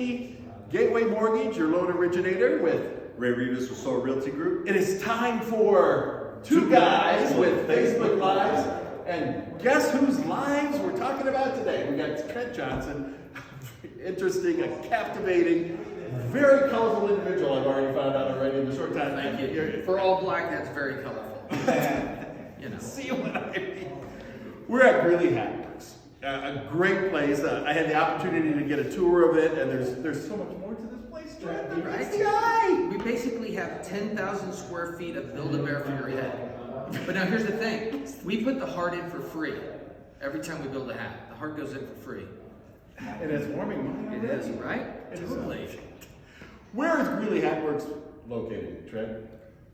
Gateway Mortgage, your loan originator with Rivas with Sora Realty Group. It is time for Two Guys with Facebook Lives. And guess whose lives we're talking about today? We got Trent Johnson, interesting, a captivating, very colorful individual. I've already found out in the short time. Thank you. For all black, that's very colorful. You know. See what I mean? We're at Greeley Hat Works, a great place. I had the opportunity to get a tour of it, and there's so much more to this place, Trent. Right? It's the eye. We basically have 10,000 square feet of Build-A-Bear for your head. But now here's the thing. We put the heart in for free. Every time we build a hat, the heart goes in for free. And it's warming money. It is, right? It is Totally. Where is Greeley Hat Works located, Trent?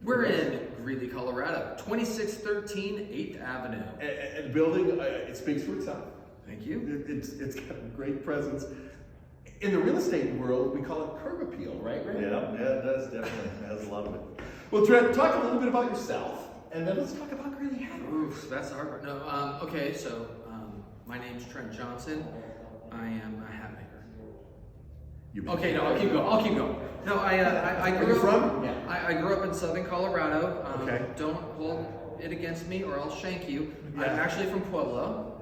We're in Greeley, Colorado, 2613 8th Avenue. And building, it speaks for itself. Thank you. It's got a great presence. In the real estate world, we call it curb appeal, right? Yeah, it does definitely. It has a lot of it. Well, Trent, talk a little bit about yourself, and then let's talk about Greeley Hat Works. Oof, that's the hard part. No, okay, so my name's Trent Johnson. I am a hat maker. Okay, no, I'll keep going. No, I Where grew you up. from? Yeah. I grew up in Southern Colorado. Okay. Don't hold it against me, or I'll shank you. Yeah. I'm actually from Pueblo.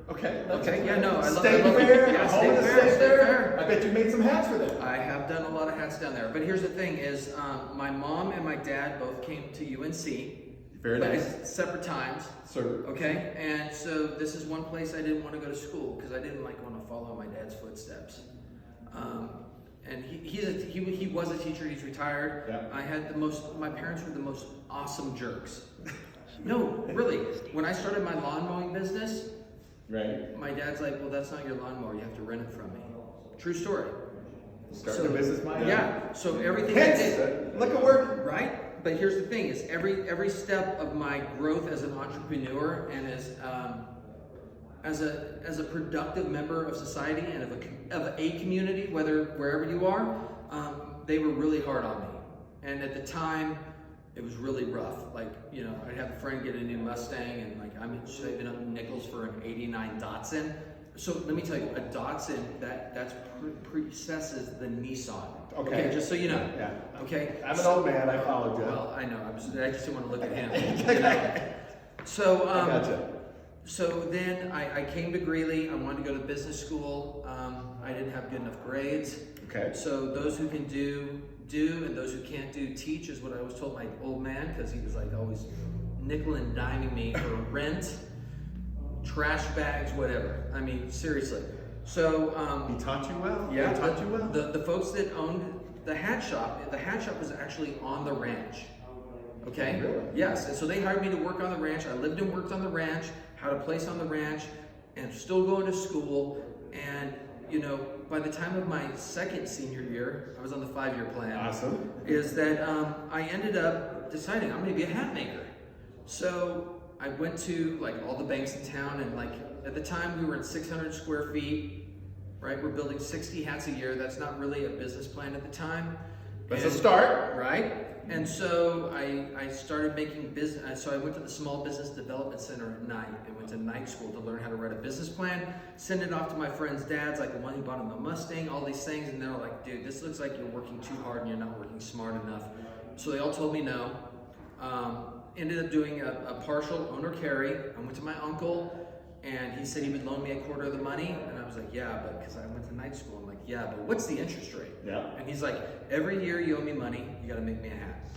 Okay. Okay, yeah, no, I love State it. Fair. Yeah, home State of the Fair, State State Fair. Fair. I bet you made some hats for them. I have done a lot of hats down there. But here's the thing: is my mom and my dad both came to UNC. Very but nice. at separate times. Sir. Okay, and so this is one place I didn't want to go to school because I didn't want to follow my dad's footsteps. And he was a teacher. He's retired. Yeah. I had my parents were the most awesome jerks. No, really. When I started my lawn mowing business, Right. my dad's like, "Well, that's not your lawnmower. You have to rent it from me." True story. Start the business mind. Yeah. So everything I Hence, did, look at where. right? But here's the thing: is every step of my growth as an entrepreneur and as a productive member of society and of a community, wherever you are, they were really hard on me. And at the time, it was really rough. Like, I'd have a friend get a new Mustang, and like I'm saving up nickels for an '89 Datsun. So let me tell you, a Datsun that's predecesses the Nissan. Okay. Just so you know. Yeah. Okay. I'm an old man. I followed you. Well, I know. I just didn't want to look at him. So I gotcha. So then I came to Greeley. I wanted to go to business school. I didn't have good enough grades. Okay. So those who can do, and those who can't do, teach, is what I always told my old man, because he was like always nickel and diming me for rent, trash bags, whatever. I mean, seriously. So He taught you well. yeah, He taught you well. The folks that owned the hat shop was actually on the ranch. Okay? Really? Yes. And so they hired me to work on the ranch. I lived and worked on the ranch, had a place on the ranch, and still going to school. And, by the time of my second senior year, I was on the 5-year plan. Awesome. Is that I ended up deciding I'm going to be a hat maker. So I went to like all the banks in town, and like at the time we were at 600 square feet, right? We're building 60 hats a year. That's not really a business plan at the time. That's a start. Right? And so I started making business. So I went to the Small Business Development Center at night and went to night school to learn how to write a business plan, send it off to my friends' dads, like the one who bought him the Mustang, all these things. And they're like, "Dude, this looks like you're working too hard and you're not working smart enough." So they all told me no. Ended up doing a partial owner carry. I went to my uncle, and he said he would loan me a quarter of the money. And I was like, "Yeah, but," because I went to night school. I'm like, "Yeah, but what's the interest rate?" Yeah. And he's like, "Every year you owe me money, you got to make me a hat,"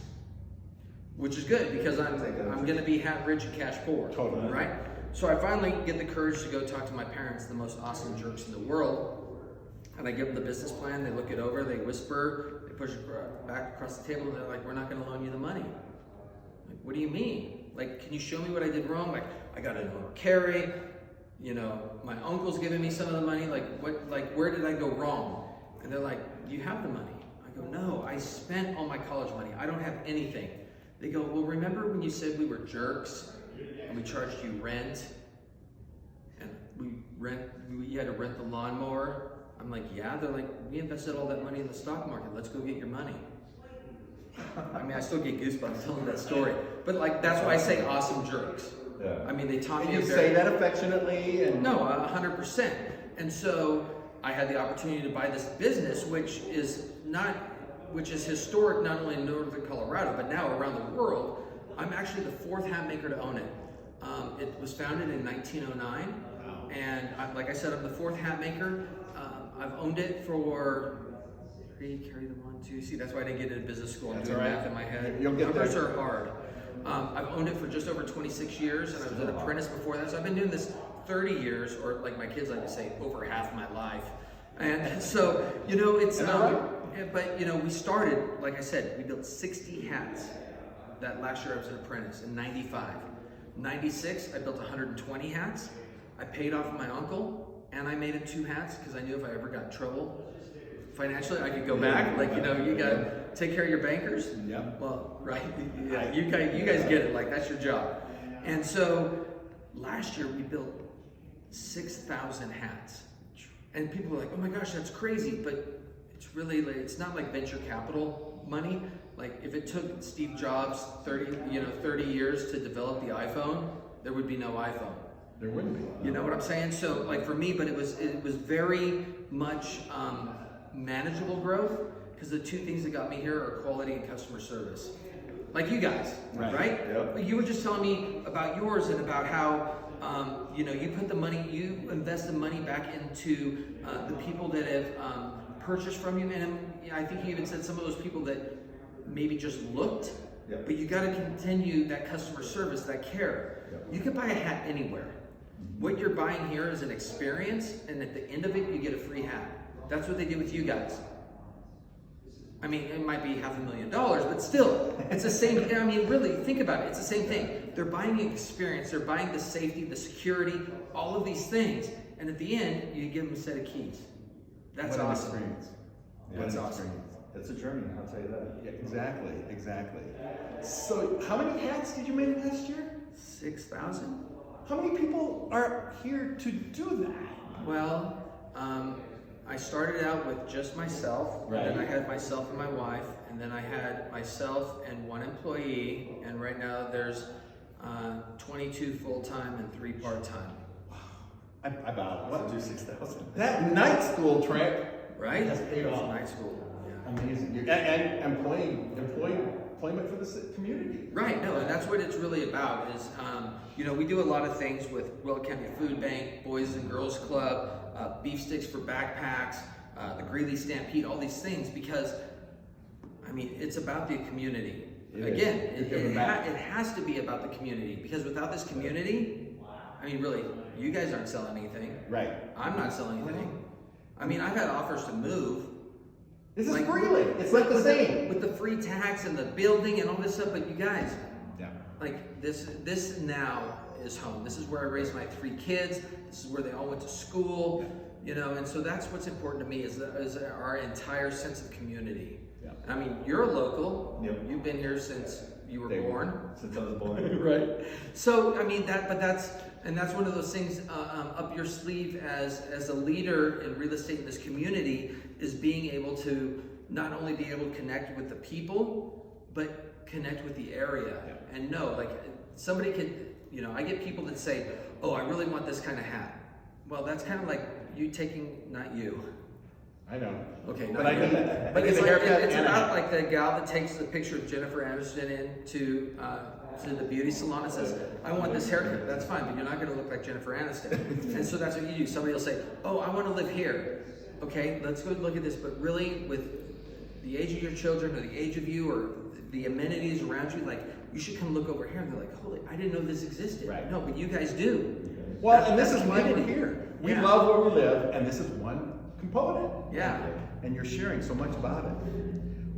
which is good because I'm going to be hat rich and cash poor. Totally. Right? So I finally get the courage to go talk to my parents, the most awesome jerks in the world, and I give them the business plan. They look it over, they whisper, they push it back across the table, and they're like, "We're not going to loan you the money." I'm like, "What do you mean? Like, can you show me what I did wrong?" Like, "I got an owner carry. My uncle's giving me some of the money. Where did I go wrong?" And they're like, "You have the money." I go, "No, I spent all my college money. I don't have anything." They go, "Well, remember when you said we were jerks and we charged you rent and you had to rent the lawnmower?" I'm like, "Yeah." They're like, "We invested all that money in the stock market. Let's go get your money." I mean, I still get goosebumps telling that story. But like, that's why I say awesome jerks. Yeah. I mean, they taught And me you say that affectionately, and No, 100%. And so I had the opportunity to buy this business, which is historic not only in northern Colorado, but now around the world. I'm actually the 4th hat maker to own it. It was founded in 1909, and like I said, I'm the 4th hat maker. I've owned it for 3, carry the 1, 2. See, that's why I didn't get into business school. I'm doing math in my head. You'll get Numbers there. are hard. I've owned it for just over 26 years, and I was an apprentice before that. So I've been doing this 30 years, or like my kids like to say, over half my life. And so, you know, it's, but you know, we started, like I said, we built 60 hats that last year I was an apprentice in 95. 96, I built 120 hats. I paid off my uncle, and I made him 2 hats because I knew if I ever got in trouble financially, I could go back. Like, you know, you gotta take care of your bankers. Yeah. Well, right. Yeah, you guys get it. Like, that's your job. And so last year we built 6,000 hats, and people were like, "Oh my gosh, that's crazy!" But it's really like, it's not like venture capital money. Like, if it took Steve Jobs 30 years to develop the iPhone, there would be no iPhone. There wouldn't be. You know what I'm saying? So, like, for me, but it was very much manageable growth, because the 2 things that got me here are quality and customer service. Like you guys, right? Yep. You were just telling me about yours and about how you know, you put the money, you invest the money back into the people that have purchased from you, and I think you even said some of those people that maybe just looked, but you got to continue that customer service, that care. You can buy a hat anywhere. What you're buying here is an experience, and at the end of it, you get a free hat. That's what they did with you guys. I mean, it might be $500,000, but still, it's the same. I mean, really, think about it. It's the same thing. They're buying the experience. They're buying the safety, the security, all of these things. And at the end, you give them a set of keys. That's awesome. Experience. That's awesome. It's a journey, I'll tell you that. Yeah, exactly. So, how many hats did you make last year? 6,000. How many people are here to do that? Well, I started out with just myself, and then I had myself and my wife, and then I had myself and 1 employee, and right now there's 22 full-time and 3 part-time. I about What? Do 6,000. that night school trip, Right? That's paid It's off. night school. Yeah. amazing. And employment for the community. Right, no, and that's what it's really about is, you know, we do a lot of things with Will County Food Bank, Boys and Girls Club, beef sticks for backpacks, the Greeley Stampede, all these things, because, I mean, it's about the community. Again, it has to be about the community, because without this community, I mean, really, you guys aren't selling anything. Right. I'm not selling anything. I mean, I've had offers to move. This is Like, Greeley. It's like the same. With the free tax and the building and all this stuff, but you guys, Yeah. like this now is home. This is where I raised my 3 kids. This is where they all went to school, you know, and so that's what's important to me is our entire sense of community. Yeah. I mean, you're a local. Yep. You've been here since you were Day one. born. Since I was born. Right. So I mean that's one of those things up your sleeve as a leader in real estate in this community is being able to not only be able to connect with the people, but connect with the area. Yeah. And know, like, somebody could, you know, I get people that say, "Oh, I really want this kind of hat." Well, that's kind of like you taking, not you. I know. Okay, But not I you. get that. But I get it's the like haircut it's and about a- like the gal that takes the picture of Jennifer Aniston into to the beauty salon and says, "I want this haircut." That's fine, but you're not going to look like Jennifer Aniston. And so that's what you do. Somebody will say, "Oh, I want to live here." Okay, let's go look at this. But really, with the age of your children or the age of you or the amenities around you, like, you should come look over here. And they're like, "Holy, I didn't know this existed." Right. No, but you guys do. Well, and this That's is why we're community. here. We Yeah. love where we live, and this is one component. Yeah. And you're sharing so much about it.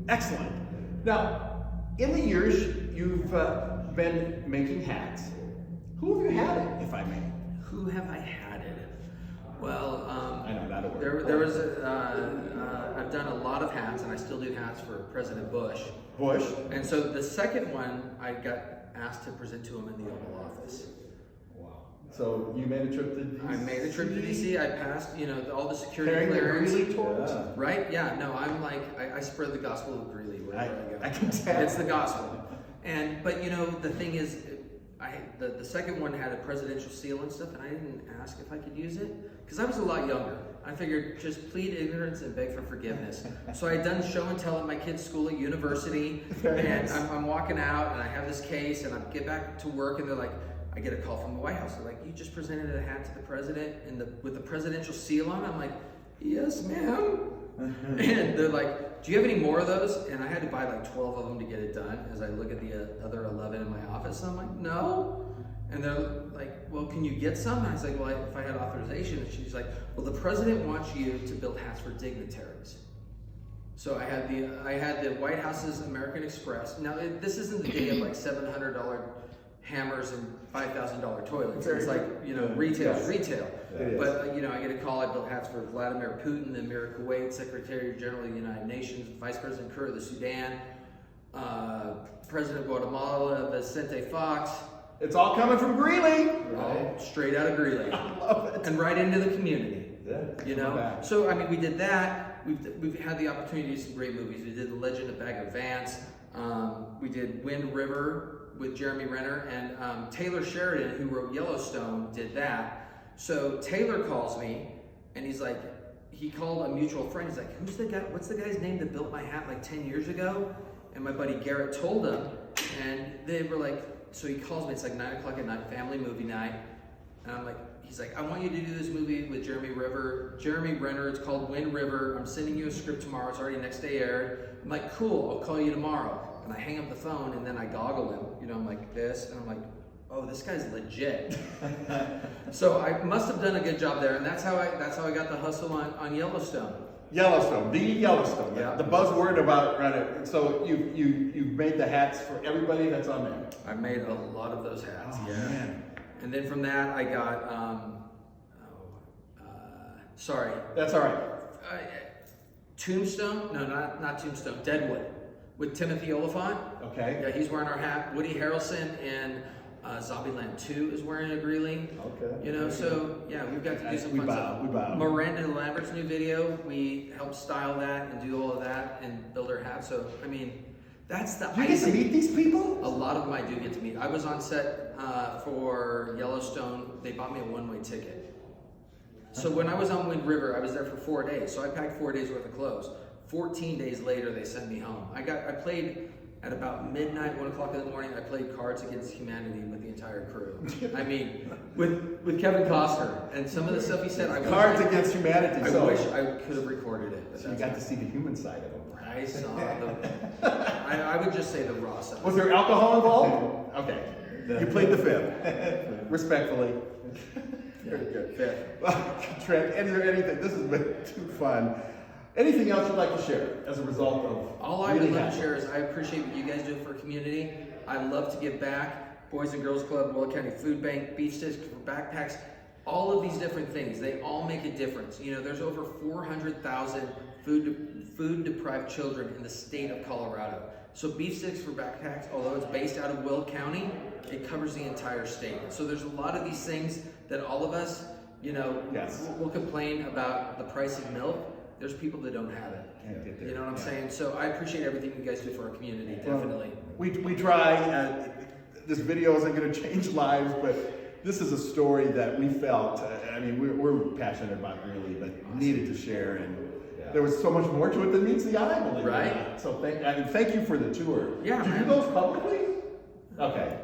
Excellent. Now, in the years you've been making hats, who have you had it, if I may? Who have I had it? Well, I know, that'll work. there was I've done a lot of hats, and I still do hats for President Bush. Bush. And so the second one, I got asked to present to him in the Oval Office. Wow. So you made a trip to DC? I made a trip to DC. I passed, you know, all the security Carrying the clearance. Greeley torch? Yeah. Right? Yeah. No, I'm like I spread the gospel of Greeley wherever I go. I can tell. It's the gospel. But you know, the thing is, the second one had a presidential seal and stuff, and I didn't ask if I could use it because I was a lot younger. I figured just plead ignorance and beg for forgiveness. So I had done show and tell at my kid's school at university, and I'm walking out, and I have this case, and I get back to work, and they're like, I get a call from the White House. They're like, you just presented a hat to the president with the presidential seal on it? I'm like, yes, ma'am. And they're like, do you have any more of those? And I had to buy like 12 of them to get it done as I look at the other 11 in my office. And I'm like, no. And they're like, well, can you get some? And I was like, well, if I had authorization. And she's like, well, the president wants you to build hats for dignitaries. So I had the White House's American Express. Now, this isn't the day of like $700 hammers and $5,000 toilets. It's like, retail is retail. But, I get a call. I built hats for Vladimir Putin, the Emir of Kuwait, Secretary General of the United Nations, Vice President Kerr of the Sudan, President of Guatemala, Vicente Fox. It's all coming from Greeley. All straight out of Greeley. I love it. And right into the community. Yeah. So, I mean, we did that. We've had the opportunity to do some great movies. We did The Legend of Bagger Vance. We did Wind River with Jeremy Renner, and Taylor Sheridan, who wrote Yellowstone, did that. So Taylor calls me, and he's like, he called a mutual friend. He's like, what's the guy's name that built my hat like 10 years ago? And my buddy Garrett told him, and they were like, so he calls me, it's like 9 o'clock at night, family movie night. And I'm like, he's like, I want you to do this movie with Jeremy Renner. It's called Wind River. I'm sending you a script tomorrow. It's already next day aired. I'm like, cool, I'll call you tomorrow. And I hang up the phone, and then I goggle him. I'm like this, and I'm like, oh, this guy's legit. So I must have done a good job there, and that's how I got the hustle on Yellowstone. Yellowstone, the Yellowstone, Yeah. the buzzword about it. So you've made the hats for everybody that's on there. I made a lot of those hats. Oh, yeah. Man. And then from that, I got sorry. That's all right. Tombstone? No, not Tombstone. Deadwood with Timothy Oliphant. Okay. Yeah, he's wearing our hat. Woody Harrelson in Zombieland 2 is wearing a Greeley. Okay. So yeah, we've got to do some We fun stuff. bow. Miranda Lambert's new video, we helped style that and do all of that and build her hat. So I mean, that's the You get to meet these people? A lot of them I do get to meet. I was on set for Yellowstone. They bought me a one-way ticket. So when I was on Wind River, I was there for 4 days. So I packed 4 days worth of clothes. 14 days later, they sent me home. I played at about midnight, 1 o'clock in the morning. I played Cards Against Humanity with the entire crew. I mean, with Kevin Costner, and some of the stuff he said. Cards Against Humanity. I wish I could have recorded it. But So you got to see the human side of them. I saw I would just say the raw side. Was there alcohol involved? Okay. You played the fifth. Respectfully. Very good. Fifth. Trent, is there anything? This has been too fun. Anything else you'd like to share as a result of All I really would love to happy? share is I appreciate what you guys do for community. I love to give back. Boys and Girls Club, Will County Food Bank, Beach Sticks for backpacks, all of these different things, they all make a difference. There's over 400,000 food deprived children in the state of Colorado. So Beef Sticks for backpacks, although it's based out of Will County, it covers the entire state. So there's a lot of these things that all of us, Yes. will complain about the price of milk. There's people that don't have it. Can't get there. You know what I'm saying? So I appreciate everything you guys do for our community, definitely. We try. This video isn't going to change lives, but this is a story that we felt. We're passionate about Greeley, but needed to share, and there was so much more to it than meets the eye, believe it or Right. not. So thank you for the tour. Yeah, Did you man. do those publicly? Okay.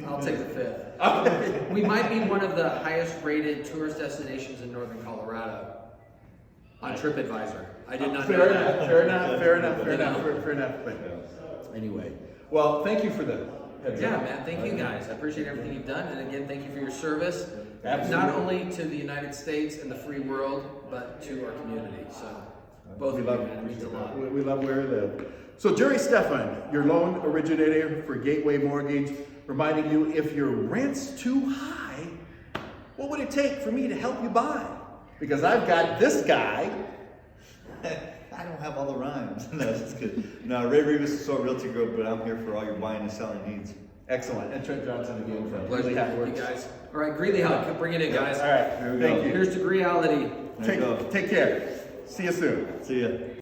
I'll take the fifth. We might be one of the highest rated tourist destinations in northern Colorado on TripAdvisor. I did not know that. Fair enough. But anyway, well, thank you for the heads Yeah, up. man. Thank you guys. I appreciate everything you've done. And again, thank you for your service. Absolutely. Not only to the United States and the free world, but to our community. So both We of love you, man. It means a lot. We love where we live. So Jerry Steffen, your loan originator for Gateway Mortgage, reminding you if your rent's too high, what would it take for me to help you buy? Because I've got this guy. I don't have all the rhymes. No, that's good. No, Ray Rivas is Sora Realty Group, but I'm here for all your buying and selling needs. Excellent. And Trent Johnson again from Pleasure. Greeley Hat Thank you Works. guys. All right, Greeley Hut. Bring it in, guys. All right. Here we Thank go. you. Here's to reality. There you go. Take care. See you soon. See ya.